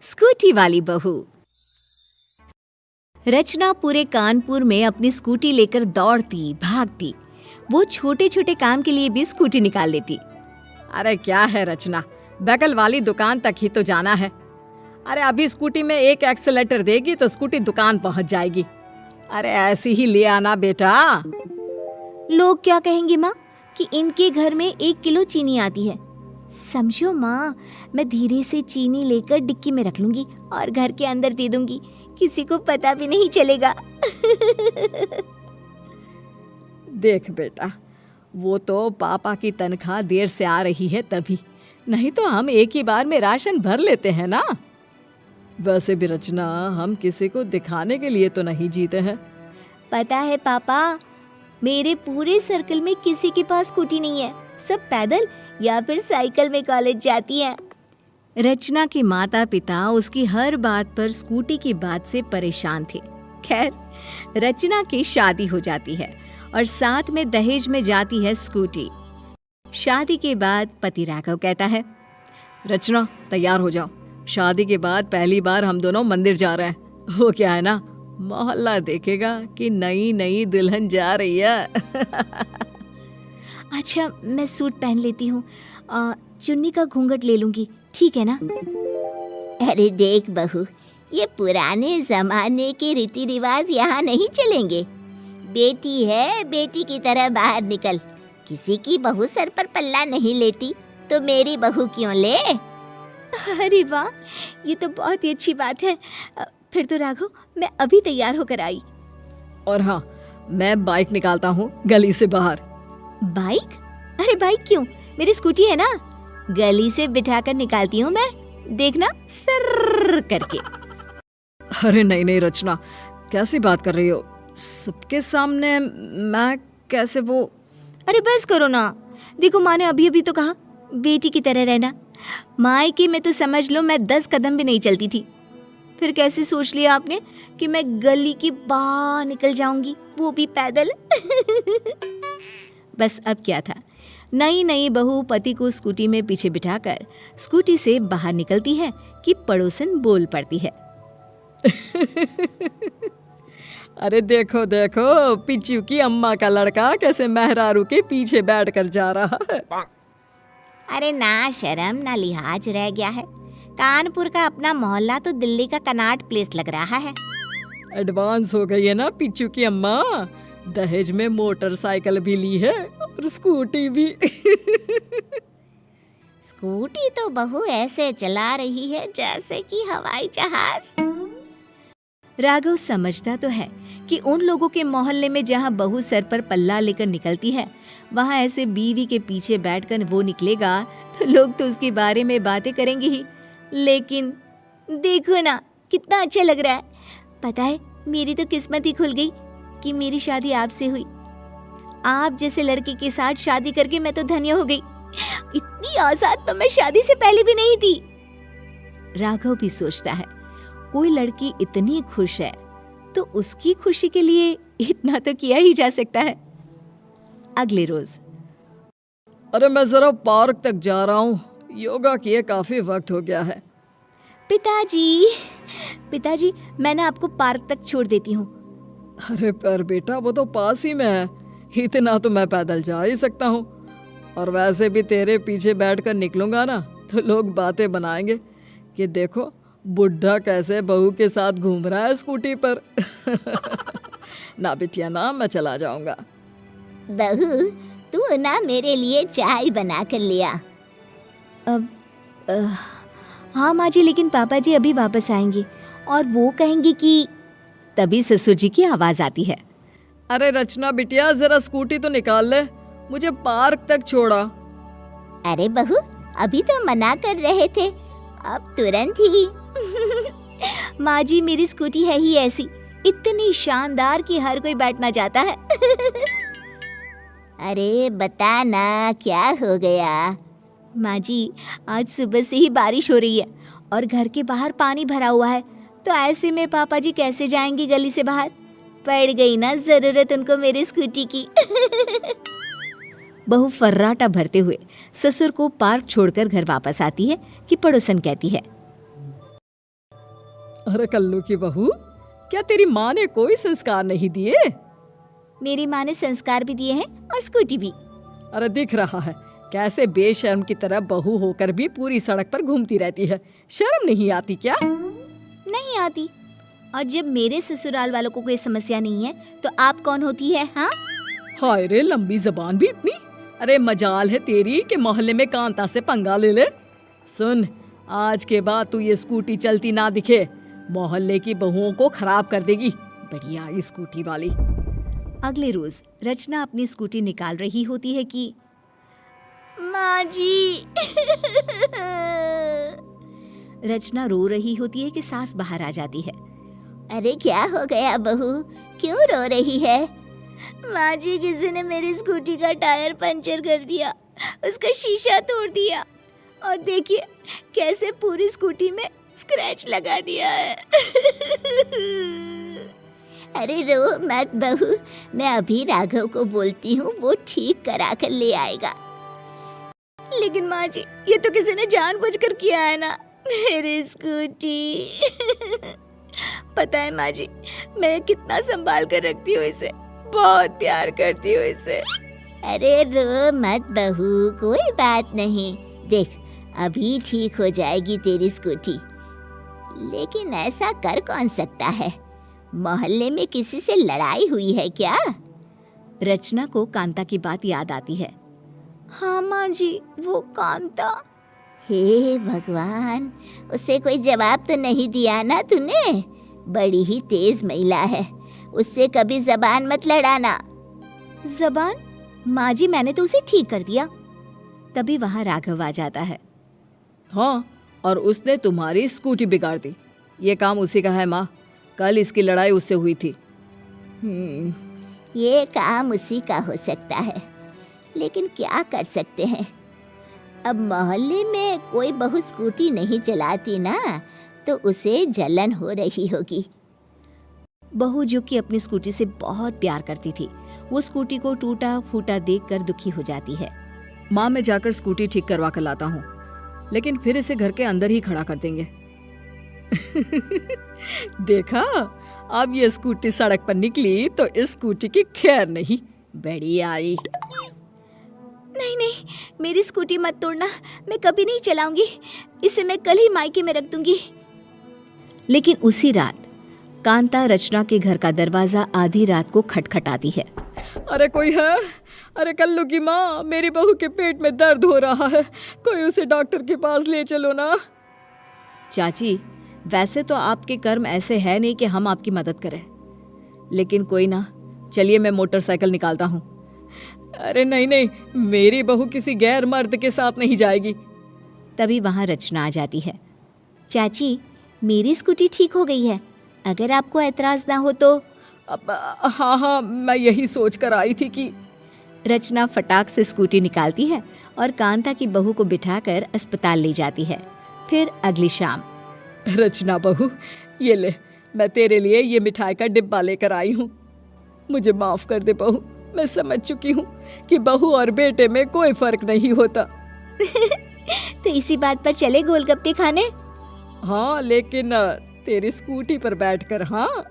Scooty वाली बहू। रचना पूरे कानपुर में अपनी स्कूटी लेकर दौड़ती भागती। वो छोटे छोटे काम के लिए भी स्कूटी निकाल लेती। अरे क्या है रचना, बगल वाली दुकान तक ही तो जाना है। अरे अभी स्कूटी में एक एक्सीलेटर देगी तो स्कूटी दुकान पहुंच जाएगी। अरे ऐसी ही ले आना बेटा। लोग क्या कहेंगे माँ कि इनके घर में 1 किलो चीनी आती है। समझो माँ, मैं धीरे से चीनी लेकर डिक्की में रख लूंगी और घर के अंदर दे दूंगी, किसी को पता भी नहीं चलेगा। देख बेटा, वो तो पापा की तनख्वाह देर से आ रही है तभी, नहीं तो हम एक ही बार में राशन भर लेते हैं ना। वैसे भी रचना, हम किसी को दिखाने के लिए तो नहीं जीते हैं। पता है पापा, मेरे पूरे सर्कल में किसी के पास स्कूटी नहीं है। सब पैदल या फिर साइकिल में कॉलेज जाती हैं। रचना के माता पिता उसकी हर बात पर स्कूटी की बात से परेशान थे। खैर, रचना की शादी हो जाती है और साथ में दहेज में जाती है स्कूटी। शादी के बाद पति राघव कहता है, रचना तैयार हो जाओ, शादी के बाद पहली बार हम दोनों मंदिर जा रहे हैं। वो क्या है ना, मोहल्ला देखेगा कि नई नई दुल्हन जा रही है। अच्छा, मैं सूट पहन लेती हूँ, चुन्नी का घूंघट ले लूंगी, ठीक है ना? अरे देख बहू, ये पुराने जमाने के रीति रिवाज यहाँ नहीं चलेंगे। बेटी है, बेटी की तरह बाहर निकल। किसी की बहू सर पर पल्ला नहीं लेती तो मेरी बहू क्यों ले? अरे वाह, ये तो बहुत ही अच्छी बात है। फिर तो राघव, मैं अभी तैयार होकर आई। और हाँ, मैं बाइक निकालता हूँ गली से बाहर। बाइक? अरे बाइक क्यों, मेरी स्कूटी है ना, गली से बिठाकर निकालती हूँ मैं, देखना सर्र करके। अरे नहीं नहीं रचना, कैसी बात कर रही हो? सबके सामने मैं कैसे वो? अरे बस करो ना, देखो माँ ने अभी अभी तो कहा बेटी की तरह रहना। मायके में तो समझ लो मैं 10 कदम भी नहीं चलती थी, फिर कैसे सोच लिया आपने कि मैं गली के बाहर निकल जाऊंगी, वो भी पैदल। बस अब क्या था, नई नई बहू पति को स्कूटी में पीछे बिठाकर स्कूटी से बाहर निकलती है कि पड़ोसन बोल पड़ती है। अरे देखो देखो, पिच्चू की अम्मा का लड़का कैसे मेहरारू के पीछे बैठकर जा रहा है। अरे ना शर्म ना लिहाज रह गया है। कानपुर का अपना मोहल्ला तो दिल्ली का कनाट प्लेस लग रहा है। एडवांस हो गई है ना पिच्चू की अम्मा, दहेज में मोटरसाइकिल भी ली है और स्कूटी भी। स्कूटी तो बहू ऐसे चला रही है जैसे कि हवाई जहाज। राघव समझता तो है कि उन लोगों के मोहल्ले में जहाँ बहू सर पर पल्ला लेकर निकलती है, वहाँ ऐसे बीवी के पीछे बैठकर वो निकलेगा तो लोग तो उसके बारे में बातें करेंगे ही। लेकिन देखो ना, कितना अच्छा लग रहा है। पता है, मेरी तो किस्मत ही खुल गई कि मेरी शादी आपसे हुई। आप जैसे लड़के के साथ शादी करके मैं तो धन्य हो गई। इतनी आजाद तो मैं शादी से पहले भी नहीं थी। राघव भी सोचता है, कोई लड़की इतनी खुश है तो उसकी खुशी के लिए इतना तो किया ही जा सकता है। अगले रोज, अरे मैं जरा पार्क तक जा रहा हूँ, योगा किए काफी वक्त हो गया है। पिताजी, मैं ना आपको पार्क तक छोड़ देती हूँ। अरे पर बेटा, वो तो पास ही में है, इतना तो मैं पैदल जा ही सकता हूँ। और वैसे भी तेरे पीछे बैठकर निकलूंगा ना तो लोग बातें बनाएंगे कि देखो बुढ़ा कैसे बहू के साथ घूम रहा है स्कूटी पर। ना बिटिया ना, मैं चला जाऊंगा। बहू, तू ना मेरे लिए चाय बना कर लिया। हाँ माँ जी, लेकिन पापा जी अभी वापस आएंगे और वो कहेंगे कि। तभी ससुर जी की आवाज आती है, अरे रचना बिटिया, जरा स्कूटी तो निकाल ले, मुझे पार्क तक छोड़ा। अरे बहू, अभी तो मना कर रहे थे, अब तुरंत ही। माँ जी, मेरी स्कूटी है ही ऐसी, इतनी शानदार कि हर कोई बैठना चाहता है। अरे बता ना, क्या हो गया? माँ जी, आज सुबह से ही बारिश हो रही है और घर के बाहर पानी भरा हुआ है, तो ऐसे में पापा जी कैसे जाएंगे गली से बाहर? पड़ गई ना जरूरत उनको मेरी स्कूटी की। बहू फर्राटा भरते हुए ससुर को पार्क छोड़कर घर वापस आती है कि पड़ोसन कहती है, अरे कल्लू की बहू, क्या तेरी माँ ने कोई संस्कार नहीं दिए? मेरी माँ ने संस्कार भी दिए हैं और स्कूटी भी। अरे दिख रहा है कैसे बेशर्म की तरह बहू होकर भी पूरी सड़क पर घूमती रहती है। शर्म नहीं आती क्या? नहीं आती। और जब मेरे ससुराल वालों को कोई समस्या नहीं है तो आप कौन होती है? हाँ, हाय रे, लंबी जबान भी इतनी। अरे मजाल है तेरी कि मोहल्ले में कांता से पंगा ले ले। सुन, आज के बाद तू ये स्कूटी चलती ना दिखे, मोहल्ले की बहुओं को खराब कर देगी। बढ़िया ये स्कूटी वाली। अगले रोज रचना अपनी स्कूटी निकाल रही होती है कि माँ जी। रचना रो रही होती है कि सास बाहर आ जाती है। अरे क्या हो गया बहू, क्यों रो रही है? माँ जी, किसी ने मेरी स्कूटी का टायर पंचर कर दिया, उसका शीशा तोड़ दिया और देखिए कैसे पूरी स्कूटी में स्क्रैच लगा दिया है। अरे रो मत बहू, मैं अभी राघव को बोलती हूँ, वो ठीक करा कर ले आएगा। लेकिन माँ जी, ये तो किसी ने जानबूझकर किया है ना, मेरी स्कूटी। पता है माँ जी, मैं कितना संभाल कर रखती हूँ इसे, बहुत प्यार करती हूँ इसे। अरे रो मत बहू, कोई बात नहीं, देख अभी ठीक हो जाएगी तेरी स्कूटी। लेकिन ऐसा कर कौन सकता है? मोहल्ले में किसी से लड़ाई हुई है क्या? रचना को कांता की बात याद आती है। हाँ माँ जी, वो कांता। हे भगवान, उसे कोई जवाब तो नहीं दिया ना तूने? बड़ी ही तेज महिला है, उससे कभी जबान मत लड़ाना। जबान? माँ जी, मैंने तो उसे ठीक कर दिया। तभी वहाँ राघव आ जाता है। हाँ, और उसने तुम्हारी स्कूटी बिगाड़ दी। ये काम उसी का है माँ, कल इसकी लड़ाई उससे हुई थी। ये काम उसी का हो सकता है, लेकिन क्या कर सकते हैं? अब मोहल्ले में कोई बहू स्कूटी नहीं चलाती ना, तो उसे जलन हो रही होगी। बहू जो कि अपनी स्कूटी से बहुत प्यार करती थी, वो स्कूटी को टूटा फूटा देखकर दुखी हो जाती है। माँ, मैं जाकर स्कूटी ठीक करवा कर लाता हूँ, लेकिन फिर इसे घर के अंदर ही खड़ा कर देंगे। देखा, अब ये स्कूटी सड़क पर निकली तो इस स्कूटी की खैर नहीं। बड़ी आई। नहीं नहीं, मेरी स्कूटी मत तोड़ना, मैं कभी नहीं चलाऊंगी, इसे मैं कल ही मायके में रख दूंगी। लेकिन उसी रात कांता रचना के घर का दरवाजा आधी रात को खटखटाती है। अरे कोई है? अरे कल्लू की माँ, मेरी बहू के पेट में दर्द हो रहा है, कोई उसे डॉक्टर के पास ले चलो ना। चाची, वैसे तो आपके कर्म ऐसे है नहीं कि हम आपकी मदद करें, लेकिन कोई ना, चलिए मैं मोटरसाइकिल निकालता हूँ। अरे नहीं नहीं, मेरी बहू किसी गैर मर्द के साथ नहीं जाएगी। तभी वहाँ रचना आ जाती है। चाची, मेरी स्कूटी ठीक हो गई है, अगर आपको एतराज ना हो तो। हाँ हाँ, मैं यही सोच कर आई थी कि। रचना फटाक से स्कूटी निकालती है और कांता की बहू को बिठाकर अस्पताल ले जाती है। फिर अगली शाम। रचना बहू, ये ले, मैं तेरे लिए ये मिठाई का डिब्बा लेकर आई हूँ। मुझे माफ कर दे बहू, मैं समझ चुकी हूँ कि बहू और बेटे में कोई फर्क नहीं होता। तो इसी बात पर चले गोलगप्पे खाने? हाँ, लेकिन तेरी स्कूटी पर बैठकर। हाँ।